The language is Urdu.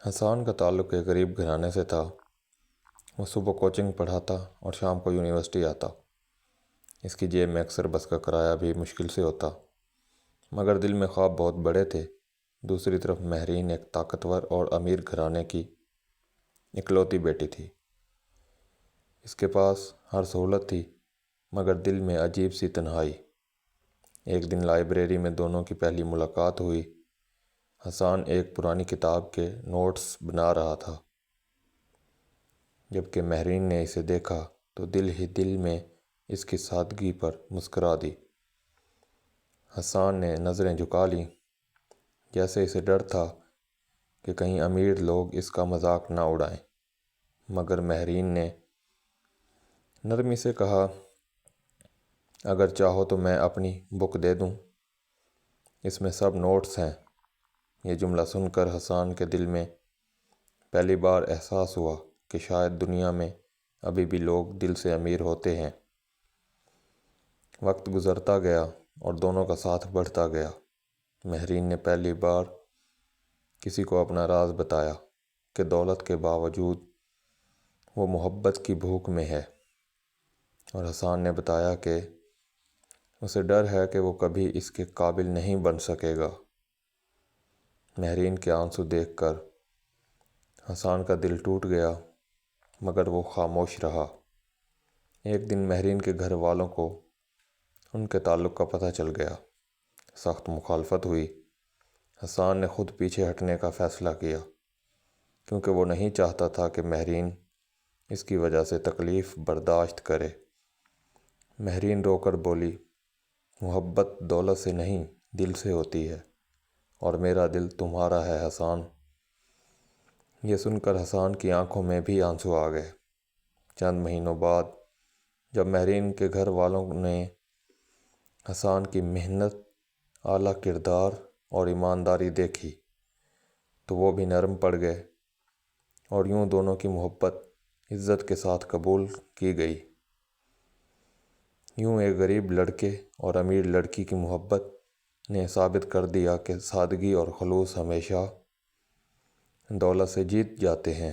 حسان کا تعلق ایک غریب گھرانے سے تھا۔ وہ صبح کوچنگ پڑھاتا اور شام کو یونیورسٹی آتا۔ اس کی جیب میں اکثر بس کا کرایہ بھی مشکل سے ہوتا، مگر دل میں خواب بہت بڑے تھے۔ دوسری طرف مہرین ایک طاقتور اور امیر گھرانے کی اکلوتی بیٹی تھی۔ اس کے پاس ہر سہولت تھی، مگر دل میں عجیب سی تنہائی۔ ایک دن لائبریری میں دونوں کی پہلی ملاقات ہوئی۔ حسان ایک پرانی کتاب کے نوٹس بنا رہا تھا، جبکہ مہرین نے اسے دیکھا تو دل ہی دل میں اس کی سادگی پر مسکرا دی۔ حسان نے نظریں جھکا لیں، جیسے اسے ڈر تھا کہ کہیں امیر لوگ اس کا مذاق نہ اڑائیں، مگر مہرین نے نرمی سے کہا، اگر چاہو تو میں اپنی بک دے دوں، اس میں سب نوٹس ہیں۔ یہ جملہ سن کر حسان کے دل میں پہلی بار احساس ہوا کہ شاید دنیا میں ابھی بھی لوگ دل سے امیر ہوتے ہیں۔ وقت گزرتا گیا اور دونوں کا ساتھ بڑھتا گیا۔ مہرین نے پہلی بار کسی کو اپنا راز بتایا کہ دولت کے باوجود وہ محبت کی بھوک میں ہے، اور حسان نے بتایا کہ اسے ڈر ہے کہ وہ کبھی اس کے قابل نہیں بن سکے گا۔ مہرین کے آنسو دیکھ کر حسان کا دل ٹوٹ گیا، مگر وہ خاموش رہا۔ ایک دن مہرین کے گھر والوں کو ان کے تعلق کا پتہ چل گیا۔ سخت مخالفت ہوئی۔ حسان نے خود پیچھے ہٹنے کا فیصلہ کیا، کیونکہ وہ نہیں چاہتا تھا کہ مہرین اس کی وجہ سے تکلیف برداشت کرے۔ مہرین رو کر بولی، محبت دولت سے نہیں، دل سے ہوتی ہے، اور میرا دل تمہارا ہے حسان۔ یہ سن کر حسان کی آنکھوں میں بھی آنسو آ گئے۔ چند مہینوں بعد جب مہرین کے گھر والوں نے حسان کی محنت، اعلیٰ کردار اور ایمانداری دیکھی تو وہ بھی نرم پڑ گئے، اور یوں دونوں کی محبت عزت کے ساتھ قبول کی گئی۔ یوں ایک غریب لڑکے اور امیر لڑکی کی محبت نے ثابت کر دیا کہ سادگی اور خلوص ہمیشہ دولت سے جیت جاتے ہیں۔